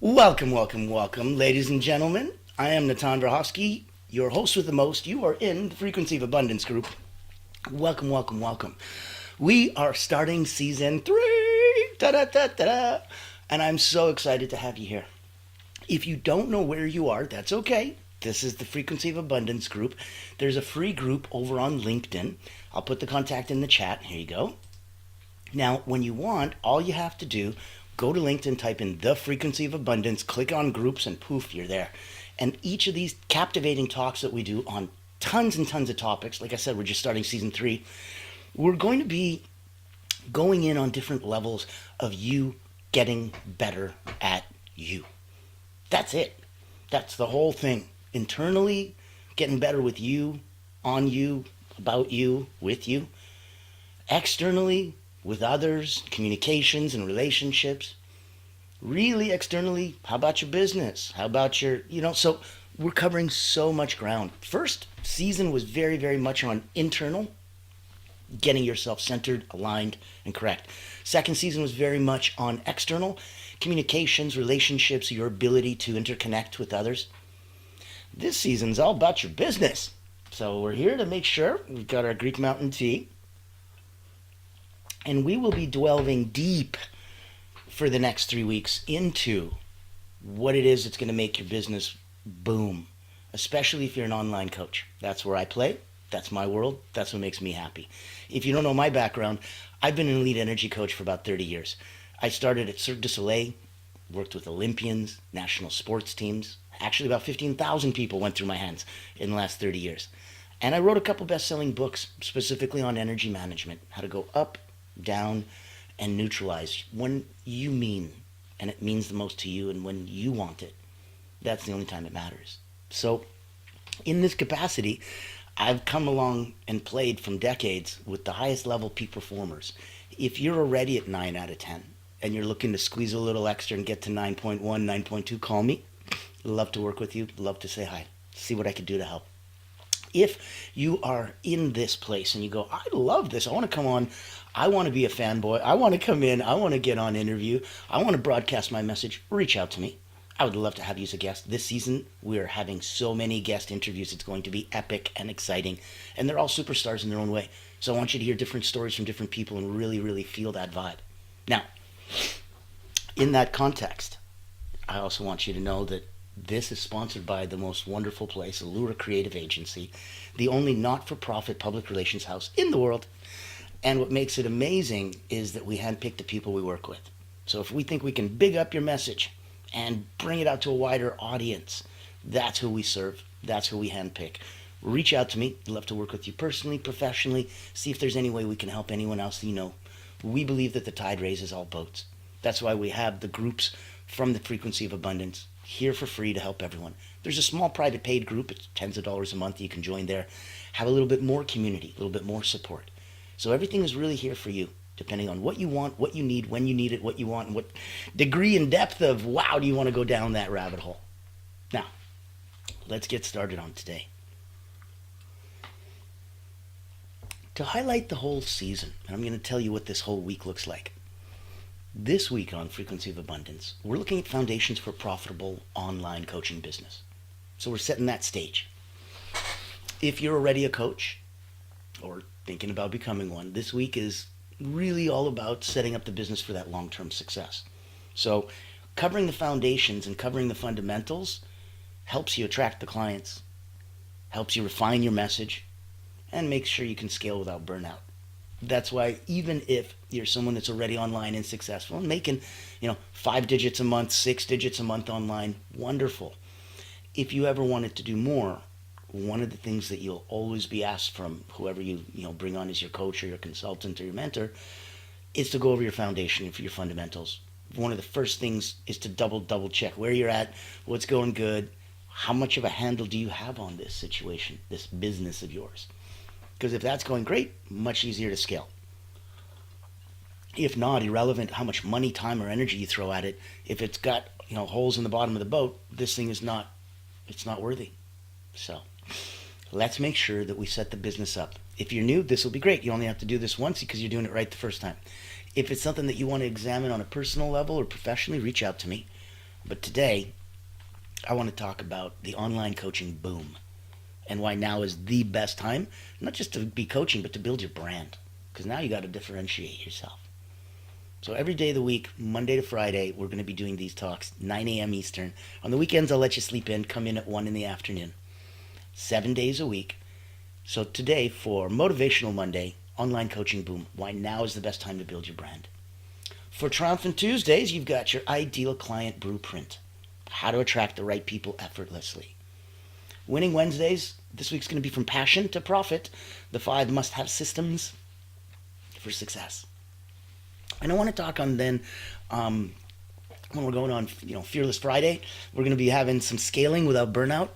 Welcome, welcome, welcome, ladies and gentlemen. I am Natan Brahovsky, your host with the most. You are in the Frequency of Abundance group. Welcome, welcome, welcome. We are starting season 3. Da-da-da-da-da. And I'm so excited to have you here. If you don't know where you are, that's okay. This is the Frequency of Abundance group. There's a free group over on LinkedIn. I'll put the contact in the chat. Here you go. Now, when you want, all you have to do, go to LinkedIn, type in the Frequency of Abundance, click on groups, and poof, you're there. And each of these captivating talks that we do on tons and tons of topics, like I said, we're just starting season 3, we're going to be going in on different levels of you getting better at you. That's it. That's the whole thing. Internally, getting better with you, on you, about you, with you. Externally, with others, communications and relationships. Really externally, how about your business? How about your, so we're covering so much ground. First season was very, very much on internal, getting yourself centered, aligned, and correct. Second season was very much on external, communications, relationships, your ability to interconnect with others. This season's all about your business. So we're here to make sure we've got our Greek Mountain tea. And we will be delving deep for the next 3 weeks into what it is that's going to make your business boom, especially if you're an online coach. That's where I play. That's my world. That's what makes me happy. If you don't know my background, I've been an elite energy coach for about 30 years. I started at Cirque du Soleil, worked with Olympians, national sports teams. Actually, about 15,000 people went through my hands in the last 30 years. And I wrote a couple best-selling books specifically on energy management, how to go up, down, and neutralize when you mean, and it means the most to you, and when you want it. That's the only time it matters. So in this capacity, I've come along and played from decades with the highest level peak performers. If you're already at 9 out of 10 and you're looking to squeeze a little extra and get to 9.1, 9.2, call me. Love to work with you. Love to say hi. See what I can do to help. If you are in this place and you go, I love this, I want to come on, I want to be a fanboy, I want to come in, I want to get on interview, I want to broadcast my message, reach out to me. I would love to have you as a guest. This season, we're having so many guest interviews. It's going to be epic and exciting. And they're all superstars in their own way. So I want you to hear different stories from different people and really, really feel that vibe. Now, in that context, I also want you to know that this is sponsored by the most wonderful place, Allura Creative Agency, the only not-for-profit public relations house in the world. And what makes it amazing is that we handpick the people we work with. So if we think we can big up your message and bring it out to a wider audience, that's who we serve. That's who we handpick. Reach out to me. I'd love to work with you personally, professionally, see if there's any way we can help anyone else that you know. We believe that the tide raises all boats. That's why we have the groups from the Frequency of Abundance here for free to help everyone. There's a small private paid group. It's tens of dollars a month. You can join there. Have a little bit more community, a little bit more support. So everything is really here for you, depending on what you want, what you need, when you need it, what you want, and what degree and depth of wow do you want to go down that rabbit hole. Now, let's get started on today. To highlight the whole season, and I'm going to tell you what this whole week looks like. This week on Frequency of Abundance, we're looking at foundations for profitable online coaching business. So we're setting that stage. If you're already a coach or thinking about becoming one, this week is really all about setting up the business for that long-term success. So covering the foundations and covering the fundamentals helps you attract the clients, helps you refine your message, and makes sure you can scale without burnout. That's why even if you're someone that's already online and successful and making, 5 digits a month, 6 digits a month online, wonderful. If you ever wanted to do more, one of the things that you'll always be asked from whoever you bring on as your coach or your consultant or your mentor is to go over your foundation and for your fundamentals. One of the first things is to double check where you're at, what's going good, how much of a handle do you have on this situation, this business of yours. Because if that's going great, much easier to scale. If not, irrelevant how much money, time, or energy you throw at it, if it's got holes in the bottom of the boat, this thing is not worthy. So let's make sure that we set the business up. If you're new, this will be great. You only have to do this once because you're doing it right the first time. If it's something that you want to examine on a personal level or professionally, reach out to me. But today, I want to talk about the online coaching boom and why now is the best time, not just to be coaching, but to build your brand. Because now you got to differentiate yourself. So every day of the week, Monday to Friday, we're going to be doing these talks, 9 a.m. Eastern. On the weekends, I'll let you sleep in, come in at 1 in the afternoon. 7 days a week. So today, for Motivational Monday, online coaching boom, why now is the best time to build your brand. For Triumphant Tuesdays, you've got your ideal client blueprint, how to attract the right people effortlessly. Winning Wednesdays, this week's going to be from passion to profit, the 5 must-have systems for success. And I want to talk on then, when we're going on, Fearless Friday, we're going to be having some scaling without burnout.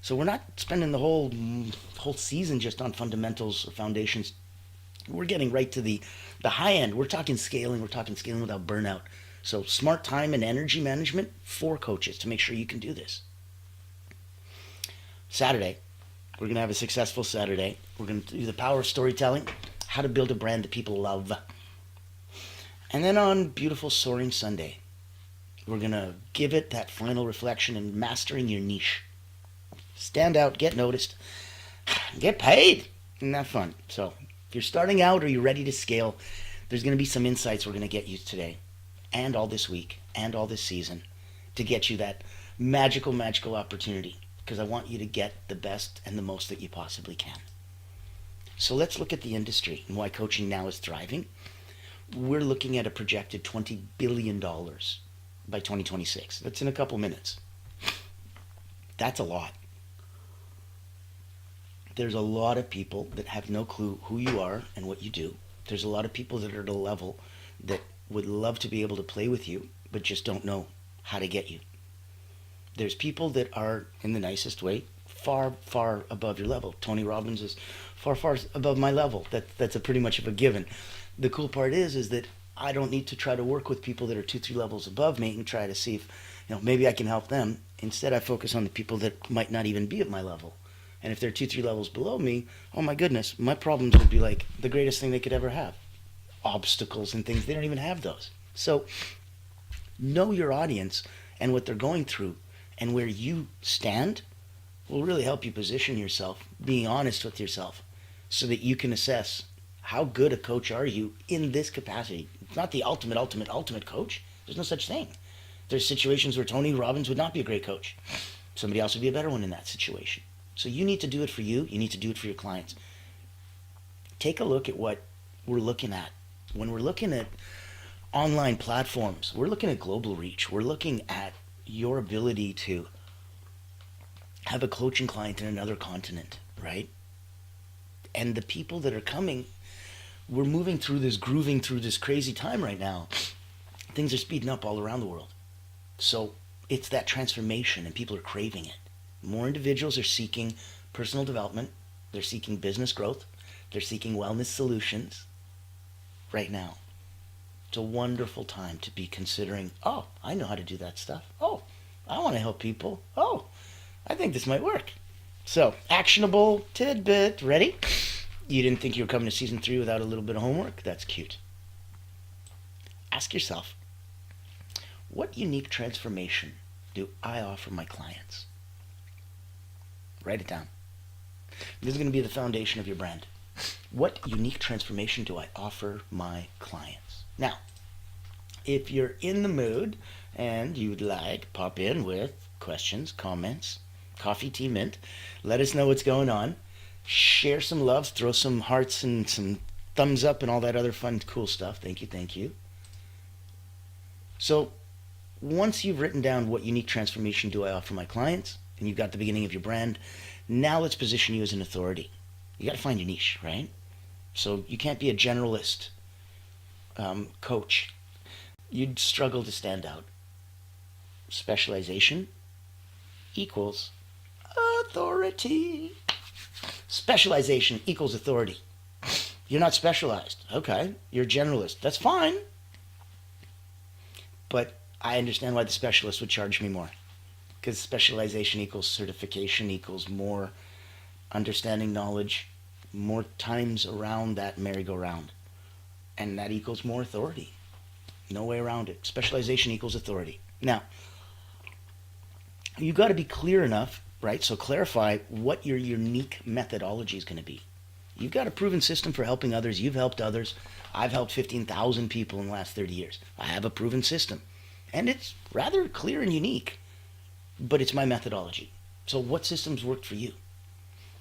So we're not spending the whole season just on fundamentals or foundations. We're getting right to the high end. We're talking scaling without burnout. So smart time and energy management for coaches to make sure you can do this. Saturday, we're going to have a successful Saturday. We're going to do the power of storytelling, how to build a brand that people love. And then on beautiful Soaring Sunday, we're going to give it that final reflection and mastering your niche. Stand out, get noticed, get paid. Isn't that fun? So if you're starting out or you're ready to scale, there's going to be some insights we're going to get you today and all this week and all this season to get you that magical opportunity, because I want you to get the best and the most that you possibly can. So let's look at the industry and why coaching now is thriving. We're looking at a projected $20 billion by 2026. That's in a couple minutes. That's a lot. There's a lot of people that have no clue who you are and what you do. There's a lot of people that are at a level that would love to be able to play with you, but just don't know how to get you. There's people that are, in the nicest way, far, far above your level. Tony Robbins is far, far above my level. That's a pretty much of a given. The cool part is that I don't need to try to work with people that are 2-3 levels above me and try to see if, maybe I can help them. Instead, I focus on the people that might not even be at my level. And if they're 2-3 levels below me, oh my goodness, my problems would be like the greatest thing they could ever have. Obstacles and things, they don't even have those. So know your audience and what they're going through and where you stand will really help you position yourself, being honest with yourself, so that you can assess how good a coach are you in this capacity. It's not the ultimate coach. There's no such thing. There's situations where Tony Robbins would not be a great coach. Somebody else would be a better one in that situation. So you need to do it for you. You need to do it for your clients. Take a look at what we're looking at. When we're looking at online platforms, we're looking at global reach. We're looking at your ability to have a coaching client in another continent, right? And the people that are coming, we're moving through this, grooving through this crazy time right now. Things are speeding up all around the world. So it's that transformation and people are craving it. More individuals are seeking personal development. They're seeking business growth. They're seeking wellness solutions right now. It's a wonderful time to be considering, oh, I know how to do that stuff. Oh, I want to help people. Oh, I think this might work. So, actionable tidbit. Ready? You didn't think you were coming to season 3 without a little bit of homework? That's cute. Ask yourself, what unique transformation do I offer my clients? Write it down. This is going to be the foundation of your brand. What unique transformation do I offer my clients? Now, if you're in the mood and you'd like, pop in with questions, comments, coffee, tea, mint. Let us know what's going on. Share some love, throw some hearts and some thumbs up and all that other fun, cool stuff. Thank you. So once you've written down what unique transformation do I offer my clients, and you've got the beginning of your brand, now let's position you as an authority. You got to find your niche, right? So you can't be a generalist coach. You'd struggle to stand out. Specialization equals authority. Specialization equals authority. You're not specialized. Okay, you're a generalist. That's fine. But I understand why the specialist would charge me more. Because specialization equals certification equals more understanding, knowledge, more times around that merry-go-round. And that equals more authority. No way around it. Specialization equals authority. Now, You got to be clear enough, right? So clarify what your unique methodology is going to be. You've got a proven system for helping others. You've helped others. I've helped 15,000 people in the last 30 years. I have a proven system. And it's rather clear and unique, but it's my methodology. So what systems worked for you?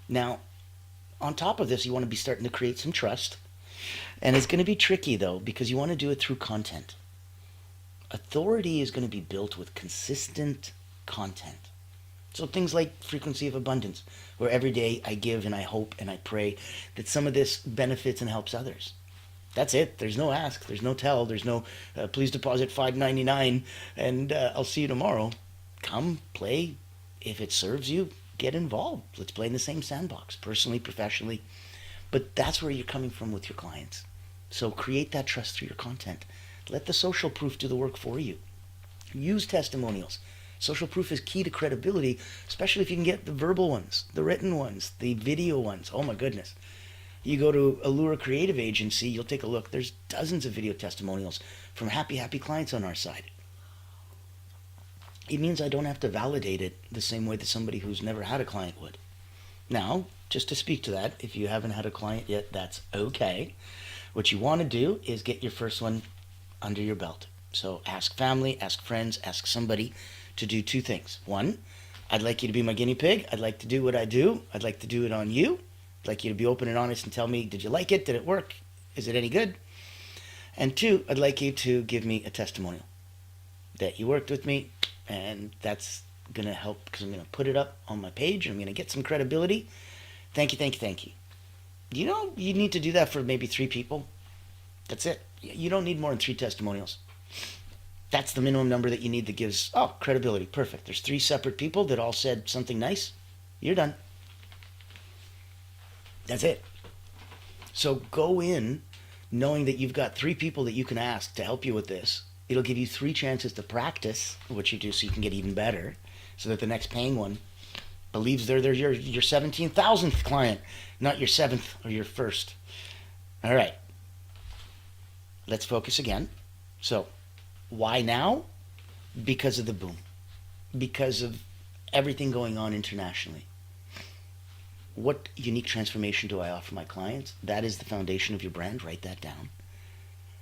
Now, on top of this, you want to be starting to create some trust. And it's going to be tricky, though, because you want to do it through content. Authority is going to be built with consistent content. So things like frequency of abundance, where every day I give and I hope and I pray that some of this benefits and helps others. That's it. There's no ask. There's no tell. There's no please deposit $5.99 and I'll see you tomorrow. Come, play. If it serves you, get involved. Let's play in the same sandbox, personally, professionally. But that's where you're coming from with your clients. So create that trust through your content. Let the social proof do the work for you. Use testimonials. Social proof is key to credibility, especially if you can get the verbal ones, the written ones, the video ones. Oh my goodness. You go to Allure Creative Agency, you'll take a look. There's dozens of video testimonials from happy clients on our side. It means I don't have to validate it the same way that somebody who's never had a client would. Now, just to speak to that, if you haven't had a client yet, that's okay. What you want to do is get your first one under your belt. So ask family, ask friends, ask somebody to do two things. One, I'd like you to be my guinea pig. I'd like to do what I do. I'd like to do it on you. I'd like you to be open and honest and tell me, did you like it? Did it work? Is it any good? And two, I'd like you to give me a testimonial that you worked with me, and that's going to help because I'm going to put it up on my page and I'm going to get some credibility. Thank you, thank you, thank you. You know, you need to do that for maybe 3 people. That's it. You don't need more than 3 testimonials. That's the minimum number that you need that gives, credibility. Perfect. There's 3 separate people that all said something nice. You're done. That's it. So go in knowing that you've got 3 people that you can ask to help you with this. It'll give you 3 chances to practice what you do so you can get even better, so that the next paying one believes they're your 17,000th client, not your 7th or your 1st. All right. Let's focus again. So why now? Because of the boom. Because of everything going on internationally. What unique transformation do I offer my clients? That is the foundation of your brand. Write that down.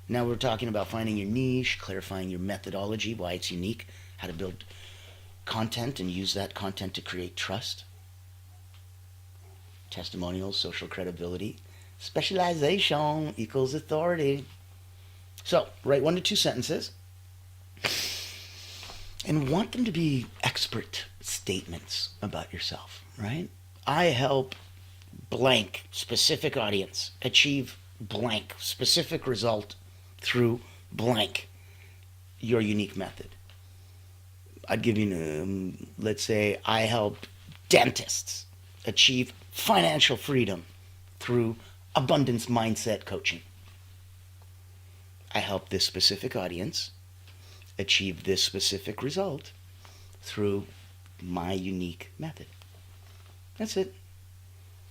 Now we're talking about finding your niche, clarifying your methodology, why it's unique, how to build content and use that content to create trust, testimonials, social credibility. Specialization equals authority. So write 1 to 2 sentences and want them to be expert statements about yourself, right? I help blank specific audience achieve blank specific result through blank your unique method. I'd give you, let's say I help dentists achieve financial freedom through abundance mindset coaching. I help this specific audience achieve this specific result through my unique method. That's it.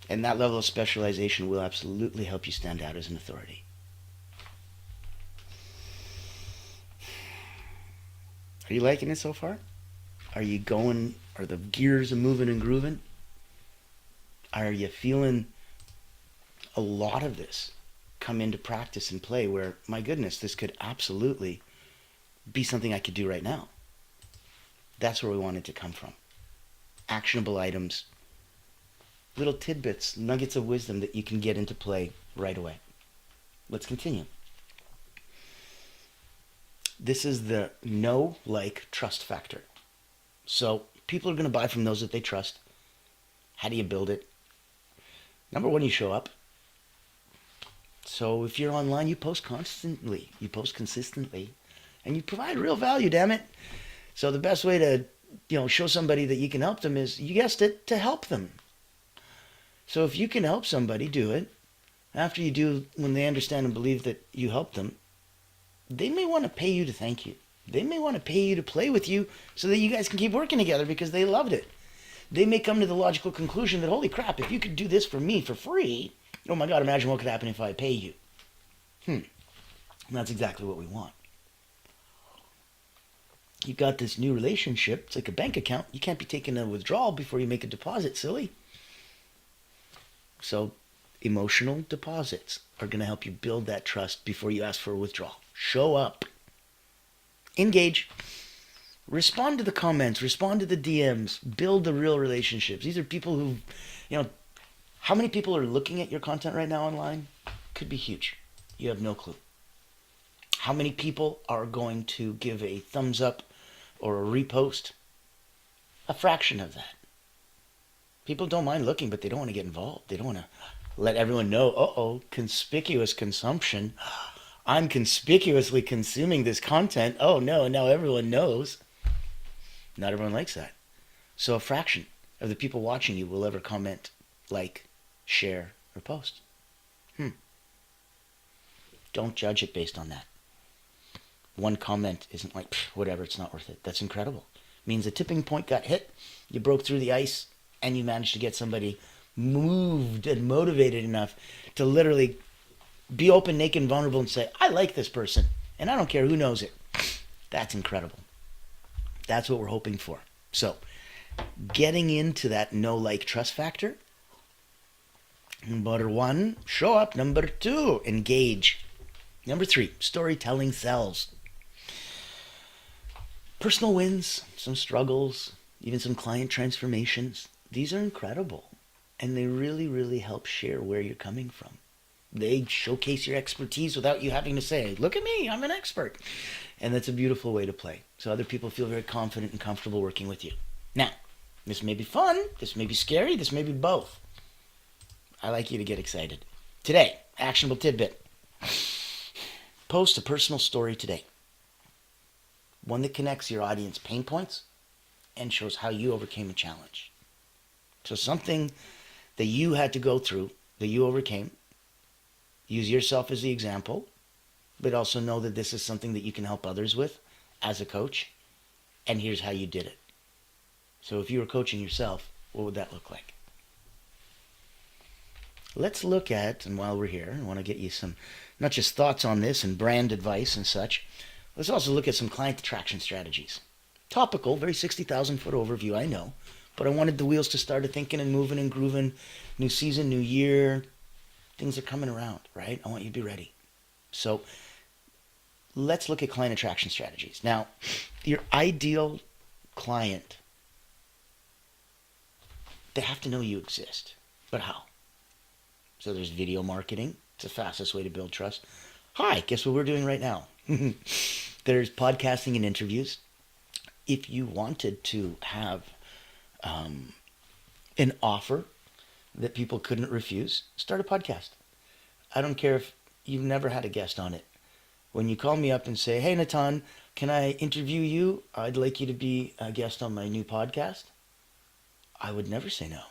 And that level of specialization will absolutely help you stand out as an authority. Are you liking it so far? Are you going, are the gears moving and grooving? Are you feeling a lot of this come into practice and play where, my goodness, this could absolutely be something I could do right now? That's where we want it to come from. Actionable items, little tidbits, nuggets of wisdom that you can get into play right away. Let's continue. This is the know, like, trust factor. So people are going to buy from those that they trust. How do you build it? Number 1, you show up. So if you're online, you post constantly. You post consistently. And you provide real value, damn it. So the best way to, show somebody that you can help them is, you guessed it, to help them. So if you can help somebody, do it. After you do, when they understand and believe that you helped them, they may want to pay you to thank you. They may want to pay you to play with you so that you guys can keep working together because they loved it. They may come to the logical conclusion that, holy crap, if you could do this for me for free, oh my God, imagine what could happen if I pay you. And that's exactly what we want. You got this new relationship. It's like a bank account. You can't be taking a withdrawal before you make a deposit, silly. So emotional deposits are going to help you build that trust before you ask for a withdrawal. Show up. Engage. Respond to the comments. Respond to the DMs. Build the real relationships. These are people who, how many people are looking at your content right now online? Could be huge. You have no clue. How many people are going to give a thumbs up or a repost? A fraction of that. People don't mind looking, but they don't want to get involved. They don't want to let everyone know, conspicuous consumption. I'm conspicuously consuming this content. Oh no, and now everyone knows. Not everyone likes that. So a fraction of the people watching you will ever comment, like, share, or post. Don't judge it based on that. One comment isn't like, whatever, it's not worth it. That's incredible. It means a tipping point got hit, you broke through the ice, and you managed to get somebody moved and motivated enough to literally be open, naked, and vulnerable and say, I like this person, and I don't care who knows it. That's incredible. That's what we're hoping for. So, getting into that know, like, trust factor. Number 1, show up. Number 2, engage. Number 3, storytelling sells. Personal wins, some struggles, even some client transformations. These are incredible. And they really, really help share where you're coming from. They showcase your expertise without you having to say, look at me, I'm an expert. And that's a beautiful way to play. So other people feel very confident and comfortable working with you. Now, this may be fun, this may be scary, this may be both. I like you to get excited. Today, actionable tidbit. Post a personal story today. One that connects your audience pain points and shows how you overcame a challenge. So something that you had to go through, that you overcame. Use yourself as the example, but also know that this is something that you can help others with as a coach. And here's how you did it. So if you were coaching yourself, what would that look like? Let's look at, and while we're here, I want to get you some, not just thoughts on this and brand advice and such, let's also look at some client attraction strategies. Topical, very 60,000 foot overview, I know, but I wanted the wheels to start thinking and moving and grooving. New season, new year, things are coming around, right? I want you to be ready. So let's look at client attraction strategies. Now, your ideal client, they have to know you exist. But how? So there's video marketing. It's the fastest way to build trust. Hi, guess what we're doing right now? There's podcasting and interviews. If you wanted to have an offer that people couldn't refuse, start a podcast. I don't care if you've never had a guest on it. When you call me up and say, hey, Natan, can I interview you? I'd like you to be a guest on my new podcast. I would never say no.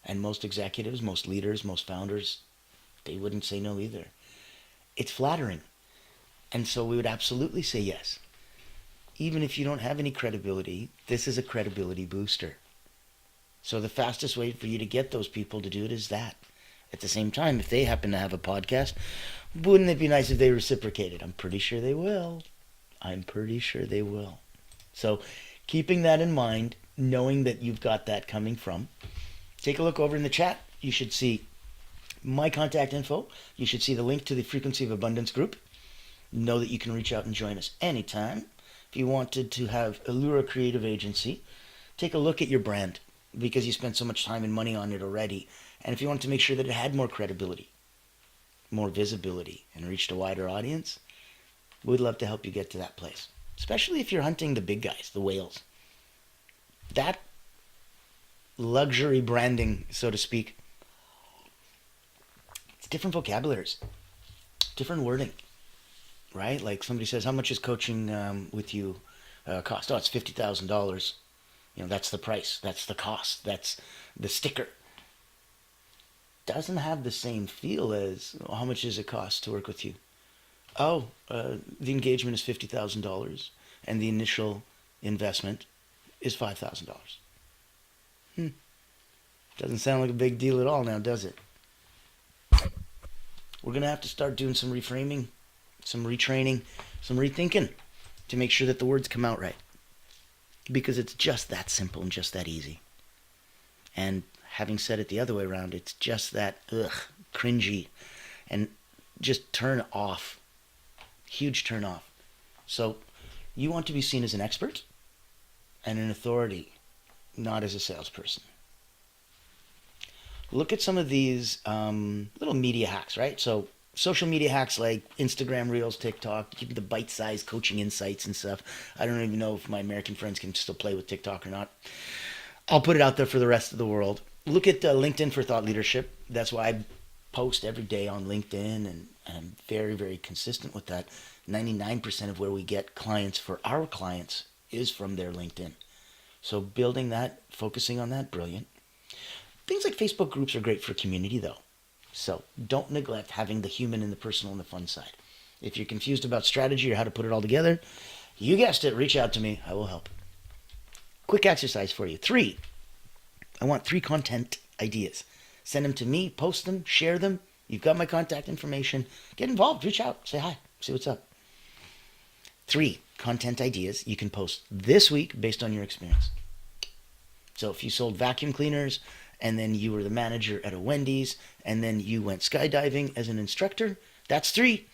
And most executives, most leaders, most founders, they wouldn't say no either. It's flattering. And so we would absolutely say yes. Even if you don't have any credibility, this is a credibility booster. So the fastest way for you to get those people to do it is that. At the same time, if they happen to have a podcast, wouldn't it be nice if they reciprocated? I'm pretty sure they will. So keeping that in mind, knowing that you've got that coming from, take a look over in the chat. You should see my contact info. You should see the link to the Frequency of Abundance group. Know that you can reach out and join us anytime. If you wanted to have Allura Creative Agency, take a look at your brand because you spent so much time and money on it already. And if you wanted to make sure that it had more credibility, more visibility, and reached a wider audience, we'd love to help you get to that place. Especially if you're hunting the big guys, the whales. That luxury branding, so to speak, it's different vocabularies, different wording, right? Like somebody says, how much is coaching with you cost? Oh, it's $50,000. That's the price. That's the cost. That's the sticker. Doesn't have the same feel as how much does it cost to work with you? Oh, the engagement is $50,000 and the initial investment is $5,000. Doesn't sound like a big deal at all now, does it? We're going to have to start doing some reframing, some retraining, some rethinking to make sure that the words come out right. because it's just that simple and just that easy. And having said it the other way around, it's just that cringy and just turn off. Huge turn off. So you want to be seen as an expert and an authority, not as a salesperson. Look at some of these little media hacks, right? So social media hacks like Instagram Reels, TikTok, keeping the bite-sized coaching insights and stuff. I don't even know if my American friends can still play with TikTok or not. I'll put it out there for the rest of the world. Look at LinkedIn for thought leadership. That's why I post every day on LinkedIn, and I'm very, very consistent with that. 99% of where we get clients for our clients is from their LinkedIn. So building that, focusing on that, brilliant. Things like Facebook groups are great for community though. So don't neglect having the human and the personal and the fun side. If you're confused about strategy or how to put it all together, you guessed it, reach out to me. I will help. Quick exercise for you. 3. I want 3 content ideas. Send them to me, post them, share them. You've got my contact information. Get involved, reach out, say hi, see what's up. 3 content ideas you can post this week based on your experience. So if you sold vacuum cleaners and then you were the manager at a Wendy's and then you went skydiving as an instructor, that's 3.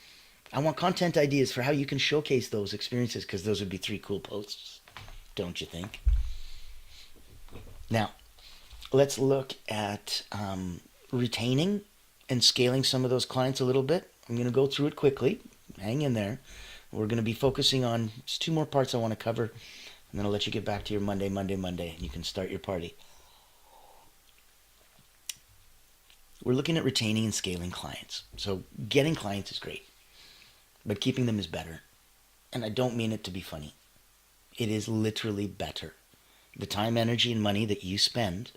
I want content ideas for how you can showcase those experiences, because those would be 3 cool posts, don't you think? Now, let's look at retaining and scaling some of those clients a little bit. I'm going to go through it quickly. Hang in there. We're going to be focusing on just 2 more parts I want to cover, and then I'll let you get back to your Monday, and you can start your party. We're looking at retaining and scaling clients. So getting clients is great, but keeping them is better. And I don't mean it to be funny. It is literally better. The time, energy, and money that you spend,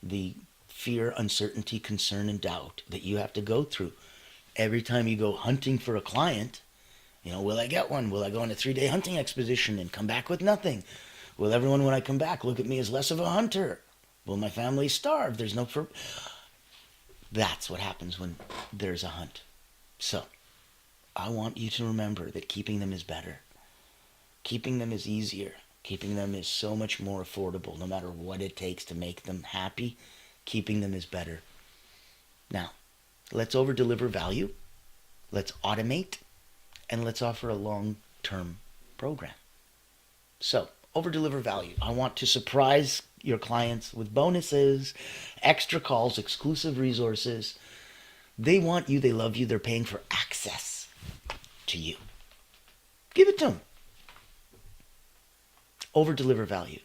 the fear, uncertainty, concern, and doubt that you have to go through every time you go hunting for a client. Will I get one? Will I go on a 3-day hunting expedition and come back with nothing? Will everyone, when I come back, look at me as less of a hunter? Will my family starve? There's no... That's what happens when there's a hunt. So, I want you to remember that keeping them is better. Keeping them is easier. Keeping them is so much more affordable, no matter what it takes to make them happy. Keeping them is better. Now, let's over-deliver value. Let's automate. And let's offer a long-term program. So, over-deliver value. I want to surprise your clients with bonuses, extra calls, exclusive resources. They want you, they love you, they're paying for access to you. Give it to them. Over-deliver value.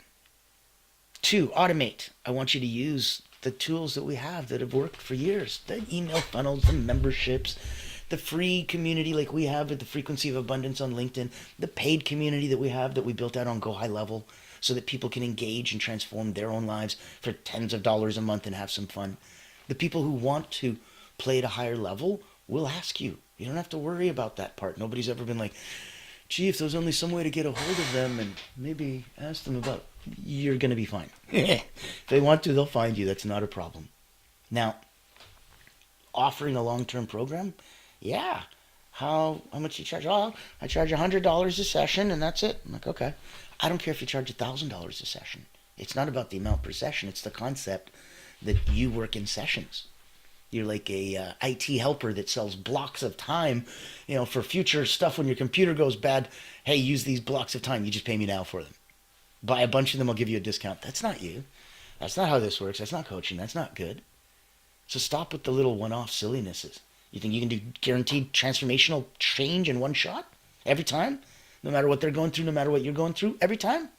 2, automate. I want you to use the tools that we have that have worked for years. The email funnels, the memberships, the free community like we have with the Frequency of Abundance on LinkedIn, the paid community that we have that we built out on Go High Level so that people can engage and transform their own lives for tens of dollars a month and have some fun. The people who want to play at a higher level will ask you. You don't have to worry about that part. Nobody's ever been like, gee, if there's only some way to get a hold of them and maybe ask them about, you're going to be fine. If they want to, they'll find you. That's not a problem. Now, offering a long-term program, yeah. How much do you charge? Oh, I charge $100 a session and that's it. I'm like, okay. I don't care if you charge $1,000 a session. It's not about the amount per session. It's the concept that you work in sessions. You're like a IT helper that sells blocks of time, for future stuff when your computer goes bad. Hey, use these blocks of time. You just pay me now for them. Buy a bunch of them, I'll give you a discount. That's not you. That's not how this works. That's not coaching. That's not good. So stop with the little one-off sillinesses. You think you can do guaranteed transformational change in one shot? Every time? No matter what they're going through, no matter what you're going through? Every time?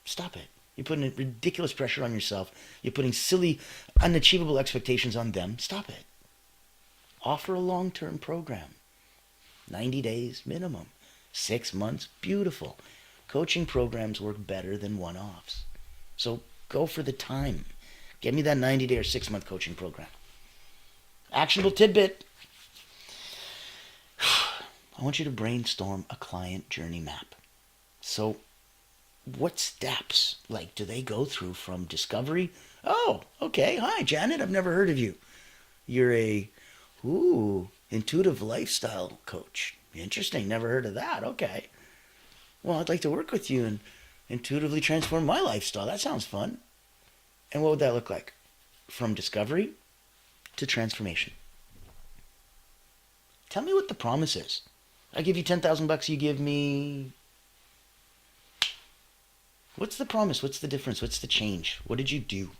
Stop it. You're putting ridiculous pressure on yourself. You're putting silly, unachievable expectations on them. Stop it. Offer a long-term program. 90 days minimum. 6 months, beautiful. Coaching programs work better than one-offs. So go for the time. Get me that 90-day or 6-month coaching program. Actionable tidbit. I want you to brainstorm a client journey map. So what steps, do they go through from discovery? Oh, okay. Hi, Janet. I've never heard of you. You're a, intuitive lifestyle coach. Interesting. Never heard of that. Okay. Well, I'd like to work with you. And intuitively transform my lifestyle. That sounds fun. And what would that look like? From discovery to transformation. Tell me what the promise is. I give you $10,000, you give me... What's the promise? What's the difference? What's the change? What did you do?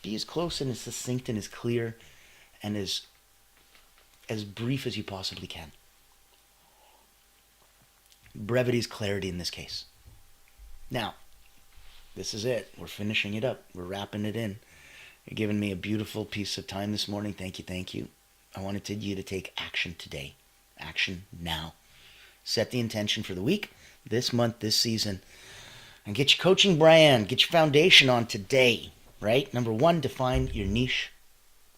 Be as close and as succinct and as clear and as brief as you possibly can. Brevity is clarity in this case. Now, this is it. We're finishing it up. We're wrapping it in. You're giving me a beautiful piece of time this morning. Thank you, thank you. I wanted you to take action today. Action now. Set the intention for the week, this month, this season, and get your coaching brand, get your foundation on today, right? Number one, define your niche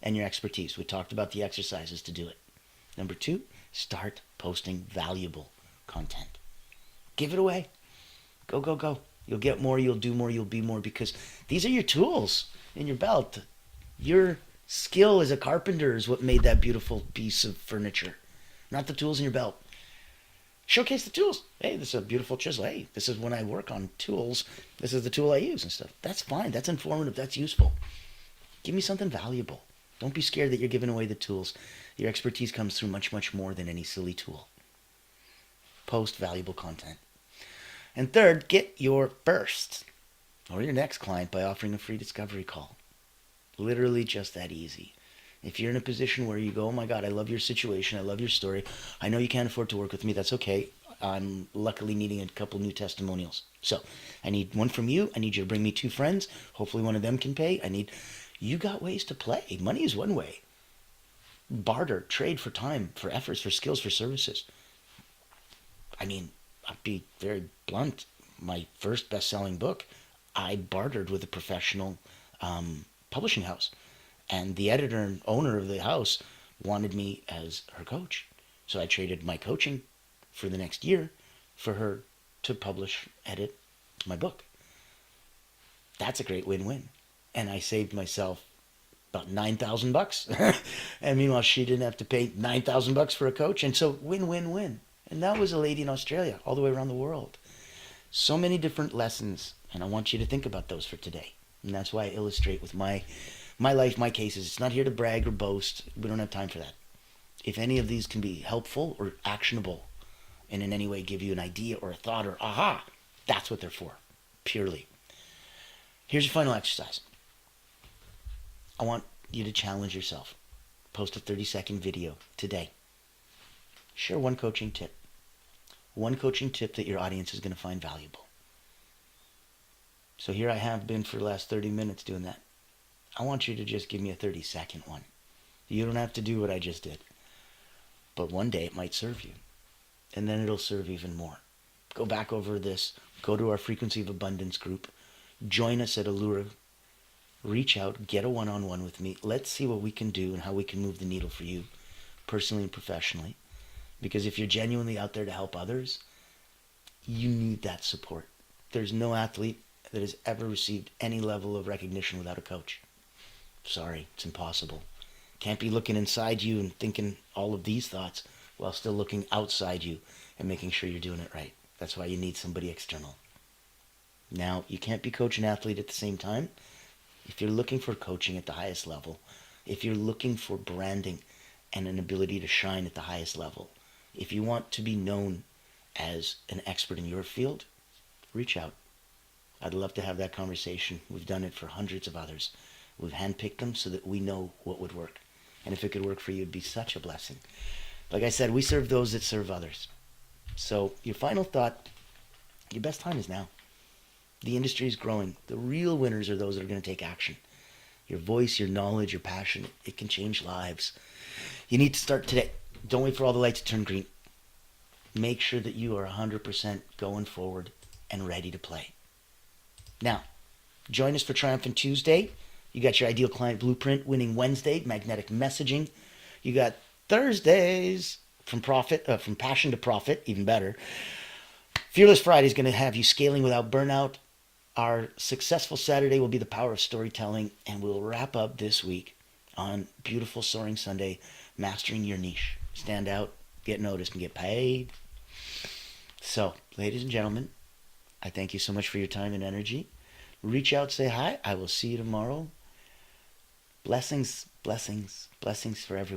and your expertise. We talked about the exercises to do it. Number two, start posting valuable content. Give it away. Go, go, go. You'll get more, you'll do more, you'll be more, because these are your tools in your belt. Your skill as a carpenter is what made that beautiful piece of furniture, not the tools in your belt. Showcase the tools. Hey, this is a beautiful chisel. Hey, this is when I work on tools. This is the tool I use and stuff. That's fine. That's informative. That's useful. Give me something valuable. Don't be scared that you're giving away the tools. Your expertise comes through much, much more than any silly tool. Post valuable content. And third, get your first or your next client by offering a free discovery call. Literally just that easy. If you're in a position where you go, oh my God, I love your situation, I love your story, I know you can't afford to work with me, that's okay. I'm luckily needing a couple new testimonials. So I need one from you. I need you to bring me 2 friends. Hopefully one of them can pay. You got ways to play. Money is one way. Barter, trade for time, for efforts, for skills, for services. I mean, I'll be very blunt. My first best-selling book, I bartered with a professional publishing house. And the editor and owner of the house wanted me as her coach. So I traded my coaching for the next year for her to publish, edit my book. That's a great win-win. And I saved myself about $9,000. And meanwhile, she didn't have to pay $9,000 for a coach. And so win-win-win. And that was a lady in Australia, all the way around the world. So many different lessons. And I want you to think about those for today. And that's why I illustrate with my life, my cases. It's not here to brag or boast. We don't have time for that. If any of these can be helpful or actionable and in any way give you an idea or a thought or aha, that's what they're for, purely. Here's your final exercise. I want you to challenge yourself. Post a 30-second video today. Share one coaching tip. One coaching tip that your audience is going to find valuable. So here I have been for the last 30 minutes doing that. I want you to just give me a 30-second one. You don't have to do what I just did. But one day it might serve you. And then it'll serve even more. Go back over this. Go to our Frequency of Abundance group. Join us at Allura. Reach out. Get a one-on-one with me. Let's see what we can do and how we can move the needle for you, personally and professionally. Because if you're genuinely out there to help others, you need that support. There's no athlete that has ever received any level of recognition without a coach. Sorry, it's impossible. Can't be looking inside you and thinking all of these thoughts while still looking outside you and making sure you're doing it right. That's why you need somebody external. Now, you can't be coach and athlete at the same time. If you're looking for coaching at the highest level, if you're looking for branding and an ability to shine at the highest level, if you want to be known as an expert in your field, reach out. I'd love to have that conversation. We've done it for hundreds of others. We've handpicked them so that we know what would work. And if it could work for you, it'd be such a blessing. Like I said, we serve those that serve others. So your final thought, your best time is now. The industry is growing. The real winners are those that are going to take action. Your voice, your knowledge, your passion, it can change lives. You need to start today. Don't wait for all the lights to turn green. Make sure that you are 100% going forward and ready to play. Now, join us for Triumphant Tuesday. You got your Ideal Client Blueprint, Winning Wednesday, Magnetic Messaging. You got Thursdays from Passion to Profit, even better. Fearless Friday is going to have you scaling without burnout. Our Successful Saturday will be the power of storytelling, and we'll wrap up this week on Beautiful Soaring Sunday, mastering your niche. Stand out, get noticed, and get paid. So, ladies and gentlemen, I thank you so much for your time and energy. Reach out, say hi. I will see you tomorrow. Blessings, blessings, blessings for everyone.